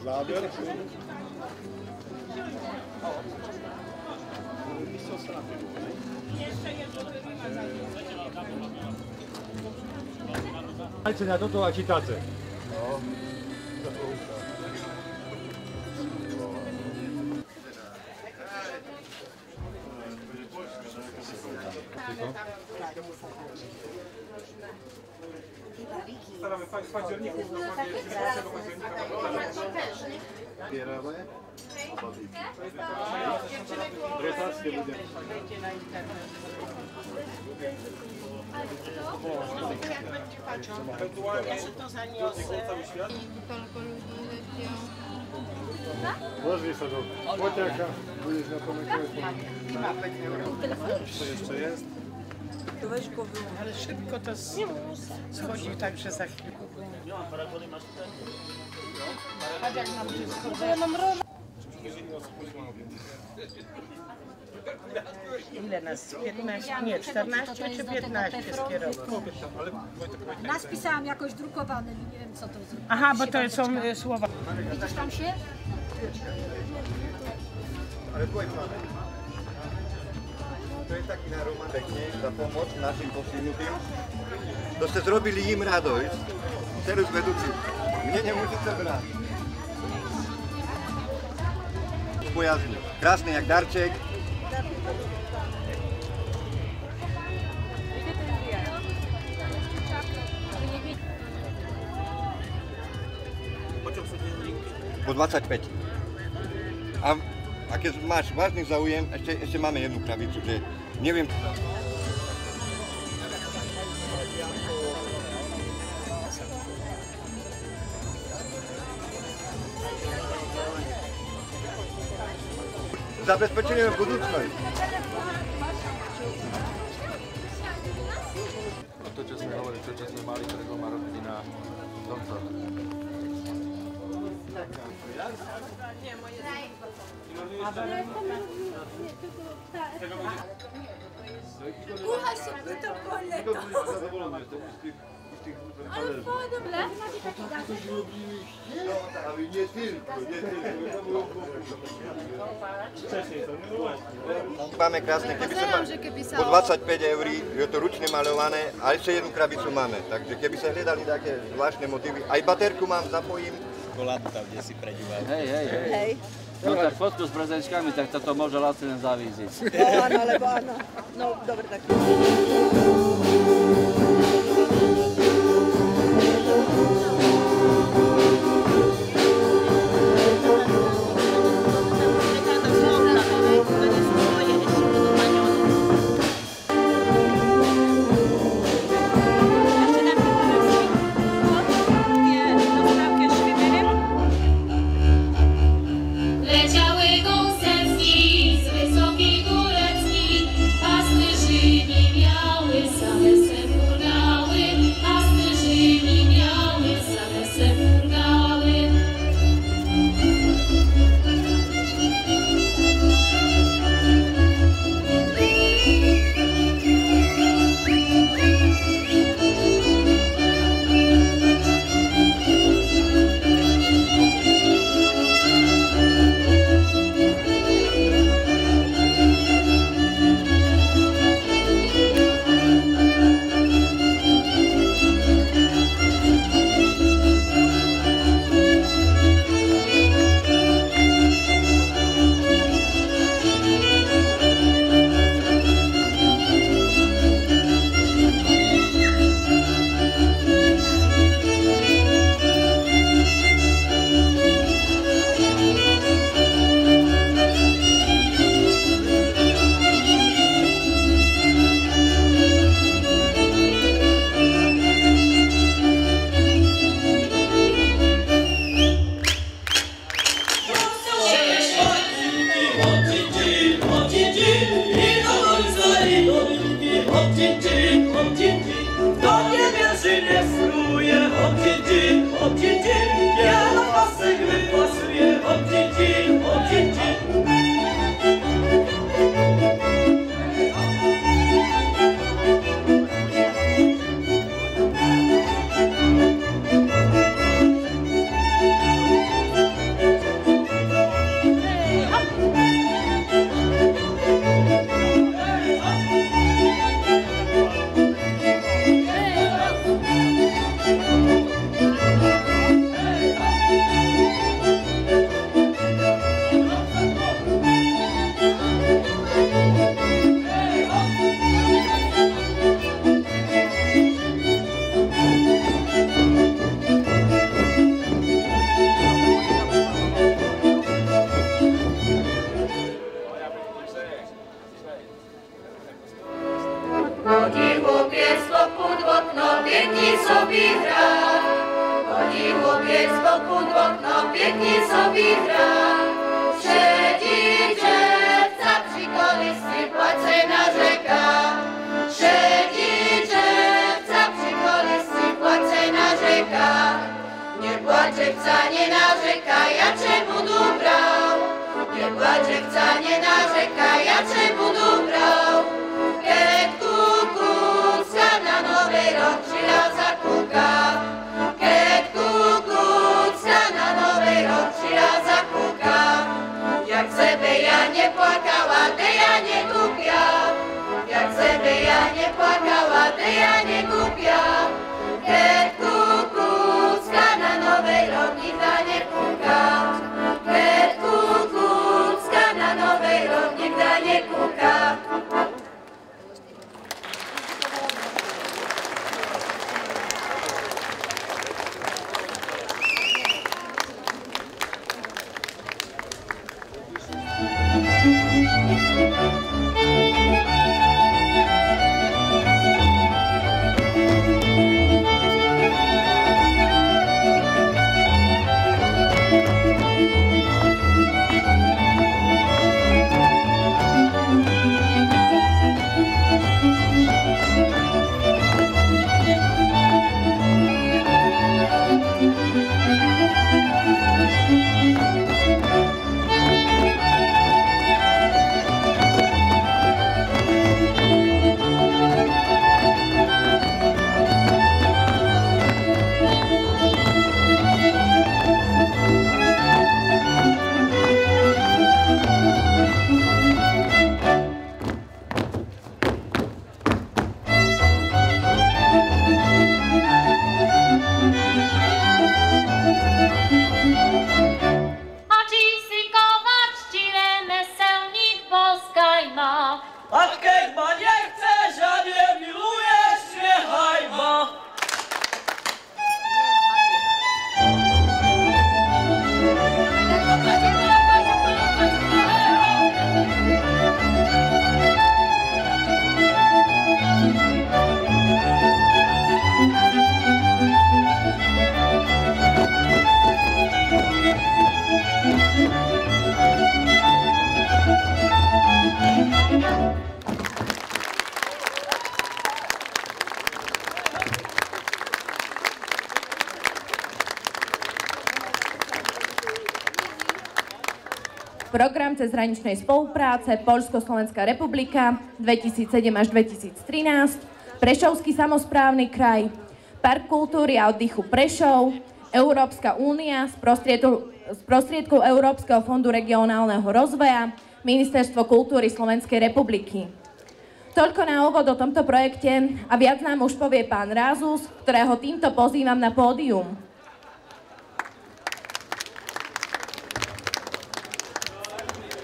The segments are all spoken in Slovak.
záběr. Palce na toto a čítace. Staramy w październiku, dokładnie 16 października. Bieramy. Ewentualnie cały świat. Ложи садок. Потяка. Будешь на Co jeszcze jest? Weź go wyłącz. Ale szybko to schodzi tak, że za chwilę. Patrz jak nam się schodzi. Ja mam rożę. Ile nas? 15? Nie, 14 czy 15 skierowało? Nas pisałam jakoś drukowane, nie wiem co to zrobić. Aha, bo to są słowa. Widzisz tam się? Ale byłeś mamy. To jest taki narumanek, nie? Za pomoc naszym posilnutym. To ste zrobili im radość. Teraz według mnie nie musicie brać. Pojazdy. Krasny jak darczek. Po 25. A kiedy masz ważnych zaujem, jeszcze mamy jedną krawicę, że nie wiem. Zabezpieczyłem budżet. To, čo sme hovorili, čo sme mali, ktorého má rodina domca. Kucha się to poleto. Ale fajne. Ale nie tylko, nie tylko. Máme krásne, keby sa po 25 eur, je to ručne malované a ešte jednu krabicu máme. Takže keby sa hľadali také zvláštne motívy, aj baterku mám, zapojím. Čokoládu tam, kde si predíval. Hej. No tak fotku s prezečkami, tak toto môže lacne zavíziť. No áno, lebo áno. No, dobre, tak. vyhrá. Šedí červca při kolisi placená řeka. Šedí červca při kolisi placená řeka. Neplačevca nenařeka, jače budu bral. Neplačevca nenařeka, jače budu bral. Keď kukucka na nový rok přidal zakúka. Keď kukucka na nový rok přidal zakúka. Jak sebe ja neplakala, de ja nekúpia. Jak sebe ja neplakala, de ja nekúpia. Keď kukucka na nový rok nikda nekúka. Keď kukucka na nový rok nikda nekúka. Program cezhraničnej spolupráce Poľsko-Slovenská republika 2007 až 2013, Prešovský samosprávny kraj, Park kultúry a oddychu Prešov, Európska únia z prostriedkov Európskeho fondu regionálneho rozvoja, Ministerstvo kultúry Slovenskej republiky. Toľko na úvod o tomto projekte a viac nám už povie pán Rázus, ktorého týmto pozývam na pódium.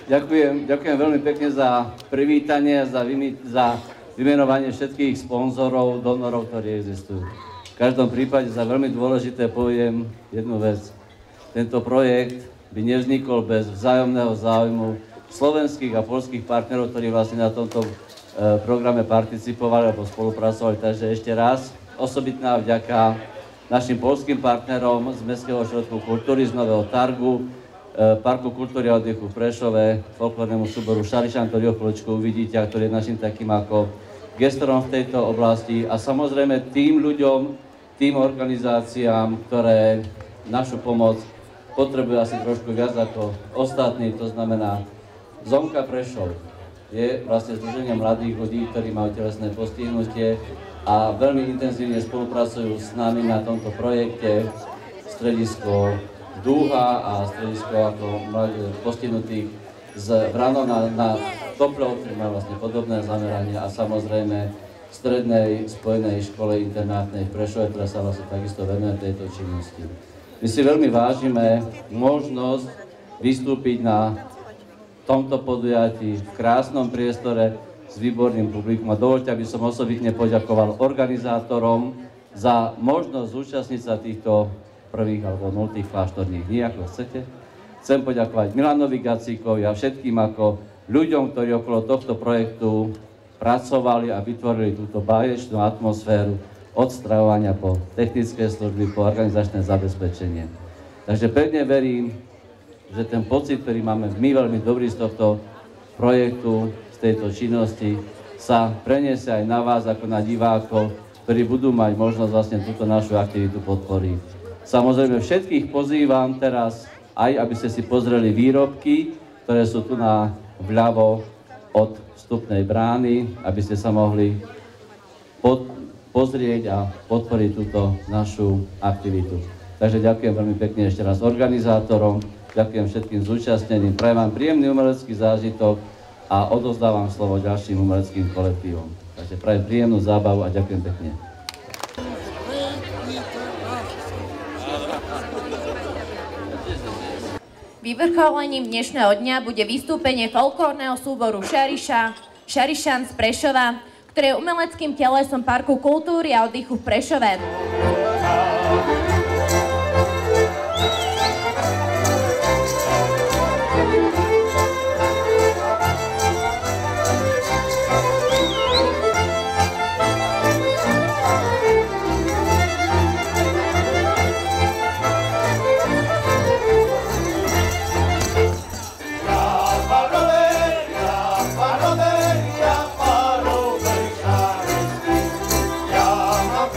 Ďakujem veľmi pekne za privítanie, za vymenovanie všetkých sponzorov, donorov, ktorí existujú. V každom prípade za veľmi dôležité poviem jednu vec. Tento projekt by nevznikol bez vzájomného záujmu slovenských a poľských partnerov, ktorí vlastne na tomto programe participovali alebo spolupracovali. Takže ešte raz osobitná vďaka našim poľským partnerom z Mestského ośrodku kultúry, z Nového Targu, Parku kultúry a oddychu v Prešove, folklórnemu súboru Šarišan, ktorý o chvíľočku uvidíte a ktorý je našim takým ako gestorom v tejto oblasti a samozrejme tým ľuďom, tým organizáciám, ktoré našu pomoc potrebujú asi trošku viac ako ostatní, to znamená Zomka Prešov je vlastne združenie mladých ľudí, ktorí majú telesné postihnutie a veľmi intenzívne spolupracujú s nami na tomto projekte stredisko Dúha a stredisko ako postihnutých z Vrano na Toplov, ktorý má vlastne podobné zameranie a samozrejme v strednej spojenej škole internátnej v Prešove, ktorá sa vlastne takisto venuje tejto činnosti. My si veľmi vážime možnosť vystúpiť na tomto podujatí v krásnom priestore s výborným publikom a dovoľte, aby som osobitne poďakoval organizátorom za možnosť zúčastniť sa týchto prvých alebo nultých kláštorných dní, ako chcete. Chcem poďakovať Milanovi Gacíkovi a všetkým ako ľuďom, ktorí okolo tohto projektu pracovali a vytvorili túto báječnú atmosféru od stravovania po technické služby, po organizačné zabezpečenie. Takže pevne verím, že ten pocit, ktorý máme my veľmi dobrý z tohto projektu, z tejto činnosti, sa preniesie aj na vás ako na divákov, ktorí budú mať možnosť vlastne túto našu aktivitu podporiť. Samozrejme všetkých pozývam teraz aj, aby ste si pozreli výrobky, ktoré sú tu na vľavo od vstupnej brány, aby ste sa mohli pozrieť a podporiť túto našu aktivitu. Takže ďakujem veľmi pekne ešte raz organizátorom, ďakujem všetkým zúčastneným, prajem vám príjemný umelecký zážitok a odovzdávam slovo ďalším umeleckým kolektívom. Takže prajem príjemnú zábavu a ďakujem pekne. Vyvrcholením dnešného dňa bude vystúpenie folklórneho súboru Šarišan z Prešova, ktoré je umeleckým telesom Parku kultúry a oddychu v Prešove. Ja mám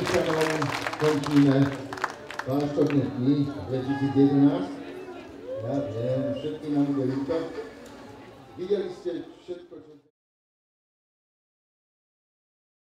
Košičanom končíme Kláštorné dni 2011. Ja viem, všetkým nám bude ľúto. Videli ste všetko, čo